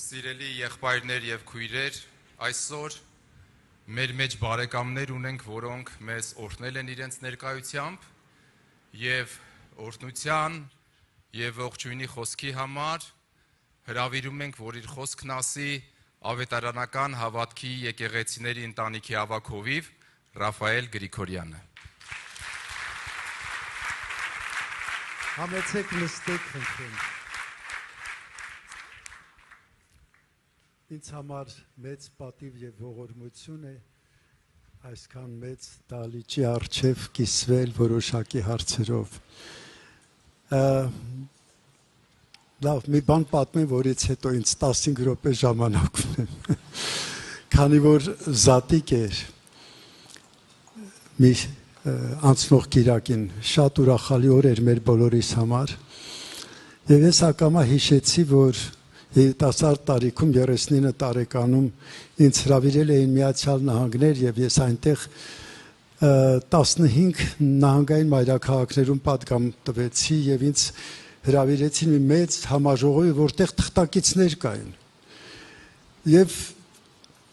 Սիրելի եղբայրներ եւ քույրեր, այսօր մեր մեջ բարեկամներ ունենք, որոնք մեզ օրհնել են իրենց ներկայությամբ եւ օրհնության եւ ողջույնի խոսքի համար հրավիրում ենք, որ իր խոսքն ասի ավետարանական հավատքի եկեղեցիների ընտանիքի ավագ հովիվ Ռաֆայել Գրիգորյանը։ Համեցեք նստեք խնդրեմ։ Ինձ համար մեծ պատիվ եւ ողորմություն է այսքան մեծ դալիճի առջև կիսվել որոշակի հարցերով։ Լավ, մի բան պատմեմ, որից հետո ինձ 15 րոպե ժամանակ ունեմ։ Քանի որ զատիկ էր մի անցնող կիրակին շատ ուրախալի օր էր մեր բոլորիս համար։ Եվ ես ակամա հիշեցի, որ երիտասարդ տարիքում 39 տարեկանում ինձ հրավիրել էին Միացյալ Նահանգներ եւ ես այնտեղ 15 նահանգային մայրաքաղաքներում պատգամ տվեցի եւ ինձ հրավիրեցին մի մեծ համաժողովի, որտեղ թղթակիցներ կային։ Եվ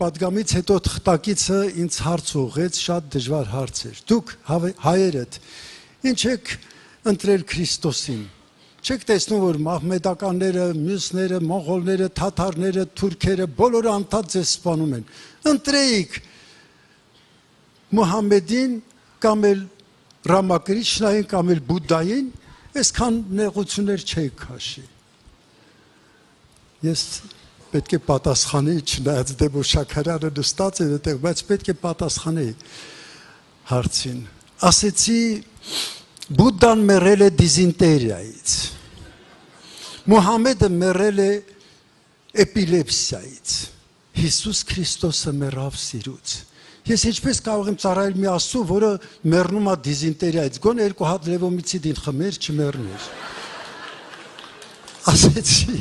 պատգամից հետո թղթակիցը ինձ հարց ուղղեց, շատ դժվար հարց էր։ Դուք հայերդ ինչ եք ընտրել Քրիստոսին։ Չեք տեսնում, որ մահմեդականները, մյուսները, մոնղոլները, թաթարները, թուրքերը բոլորը անդադ ձեզ սպանում են։ Ընտրեիք Մուհամեդին կամ էլ Ռամակրիշնային կամ էլ Բուդդային, այսքան նեղություններ չէիք քաշի։ Ես պետք է պատասխանեի, չնայած Դեբո Շաքարյանը նստած էր այդտեղ, բայց պետք է պատասխանեի հարցին։ Ասեցի Բուդդան մեռել է դիզինտերիայից, Մուհամեդը մեռել է էպիլեպսիայից, Հիսուս Քրիստոսը մեռավ սիրուց։ Ես ինչպես կարող եմ ծառայել մի Աստծո, որը մեռնում է դիզինտերիայից, գոնե 2 հատ լևոմիցիդին խմեր, չմեռներ։ Ասեցի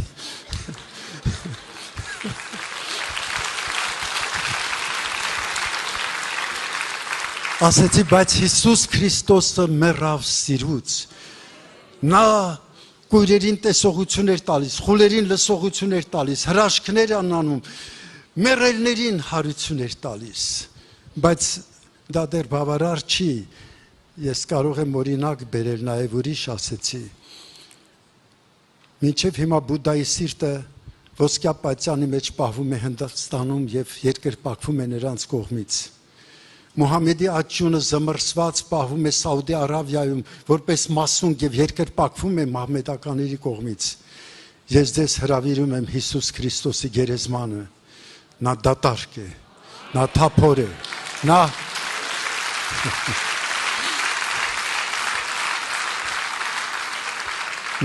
Ասեցի, բայց Հիսուս Քրիստոսը մեռավ սիրուց։ Նա կույրերին տեսողություն էր տալիս, խուլերին լսողություն էր տալիս, հրաշքներ անում, մեռելներին հարություն էր տալիս։ Բայց դա դեռ բավարար չի։ Ես կարող եմ օրինակ բերել նաև ուրիշ ասեցի։ Մինչև հիմա Բուդդայի սիրտը ոսկյա պատյանի մեջ պահվում է Հնդկաստանում եւ երկրպագվում է նրանց կողմից։ Մուհամեդի աջունը զմռսված պահվում է Սաուդի Արաբիայում, որպես մասուն եւ երկրպագվում է մահմեդականների կողմից։ Ես ձեզ հրավիրում եմ Հիսուս Քրիստոսի գերեզմանը։ Նա դատարկ է, նա թափոր է,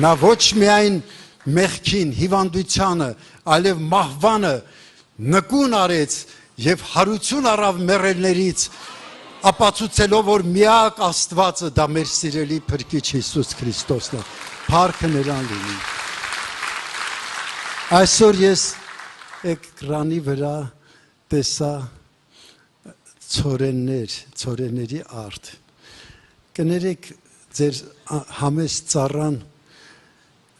նա ոչ միայն մեղքին, հիվանդությանը, այլև մահվանը նկուն արեց եւ հարություն առավ մեռելներից, ապացուցելով, որ միակ Աստվածը դա մեր սիրելի Փրկիչ Հիսուս Քրիստոսն է։ Փառքը նրան լինի։ Այսօր ես էկրանի վրա տեսա ցորենների արդ։ Կներեք ձեր համեստ ծառան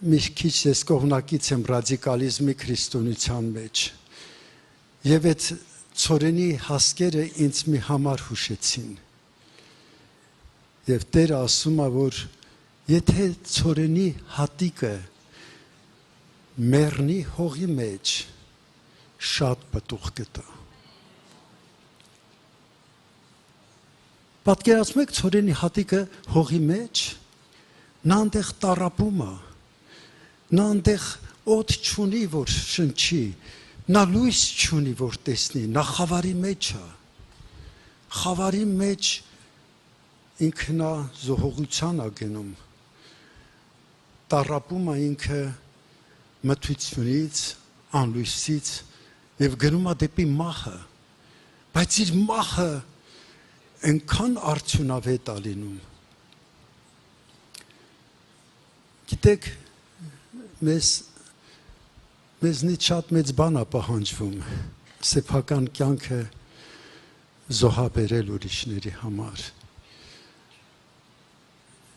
մի քիչ ես կողմնակից եմ ռադիկալիզմի քրիստոնեության մեջ։ Եվ այդ ցորենի հասկերը ինձ մի համար հուշեցին։ Եվ Տերը ասում է, որ եթե ցորենի հատիկը մեռնի հողի մեջ, շատ պտուղ կտա։ Պատկերացնում եք ցորենի հատիկը հողի մեջ, նա այնտեղ տառապում է, նա այնտեղ օդ չունի, որ շնչի, նա լույս չունի, որ տեսնի, նա խավարի մեջ է, խավարի մեջ ինքնա զոհողության է գնում, տառապում է ինքը մթությունից, անլույսից եւ գնում է դեպի մահը, բայց իր մահը այնքան արդյունավետ է լինում։ Գիտեք, մեզնից շատ մեծ բան է պահանջվում սեփական կյանքը զոհաբերել ուրիշների համար։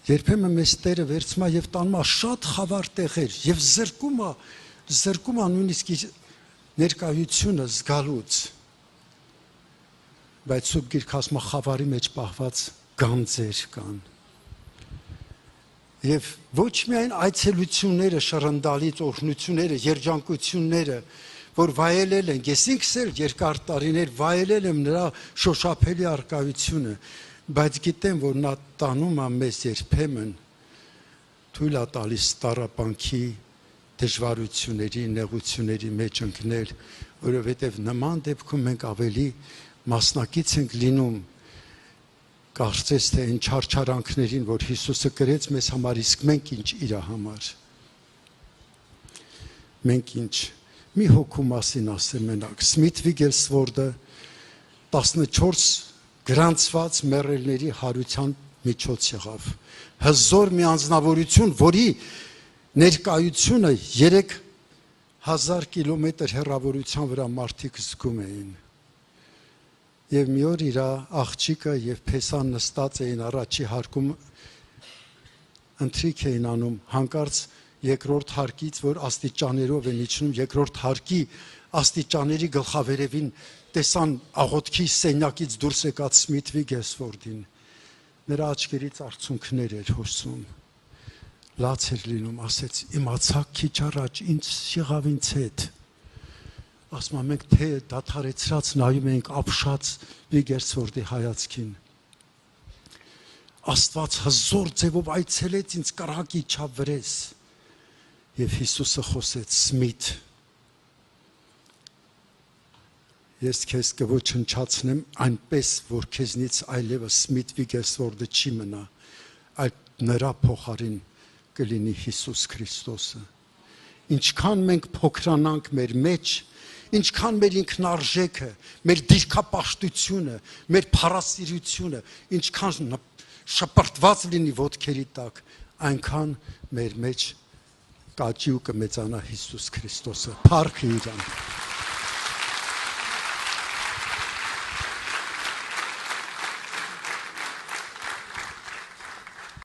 Երբեմն մեզ Տերը վերցնում է եւ տանում է շատ խավար տեղեր եւ զրկում է նույնիսկ ներկայությունը զգալուց, բայց Սուրբ Գիրքը ասում է խավարի մեջ պահված գանձեր կան։ Եվ ոչ միայն այցելությունները, շռնդալից օրհնությունները, երջանկությունները, որ վայելել են, ես ինքս էլ երկար տարիներ վայելել եմ նրա շոշափելի առկայությունը, բայց գիտեմ, որ նա տանում է մեզ երբեմն թույլ է տալիս տառապանքի, դժվարությունների, նեղությունների մեջ ընկնել, որովհետև նման դեպքում մենք ավելի մասնակից ենք լինում, կարծես թե այն չարչարանքներին, որ Հիսուսը կրեց մեզ համար, իսկ մենք ինչ իր համար։ Մենք ինչ, մի հոգու մասին ասեմ մենակ, Սմիթ Վիգելսվորդը 14 գրանցված մեռելների հարության միջոց եղավ։ Հզոր մի անձնավորություն, որի ներկայությունը 3000 կիլոմետր հեռավորության վրա մարդիկ զգում էին։ Եվ մի օր իր աղջիկը եւ Փեսան նստած էին առաջի հարկում ընթրիք էին անում, հանկարծ երկրորդ հարկից, որ աստիճաներով են իջնում, երկրորդ հարկի աստիճաների գլխավերևին տեսան աղոթքի սենյակից դուրս եկած Սմիթ Վիգելսվորդին։ Նրա աչքերից արցունքներ էր հոսում։ Լաց էր լինում, ասեց, իմացաք քիչ առաջ ինչ եղավ ինձ հետ։ Ասում եմ, մենք թե դադարեցրած նայում էինք ապշած Վիգելսվորդի հայացքին։ Աստված հզոր ձևով այցելեց ինձ կրակի չափ վրես։ Եվ Հիսուսը խոսեց, Սմիթ, ես քեզ կոչնչացնեմ այնպես, որ քեզնից այլևս Սմիթ Վիգելսվորդը չի մնա, այլ նրա փոխարին կլինի Հիսուս Քրիստոսը։ Ինչքան մենք փոքրանանք մեր մեջ, ինչքան մեր ինքնարժեքը, մեր դիրքապաշտությունը, մեր փառասիրությունը, ինչքան շպրտված լինի ոտքերի տակ, այնքան մեր մեջ կաճի ու կմեծանա Հիսուս Քրիստոսը։ Փառք իրան։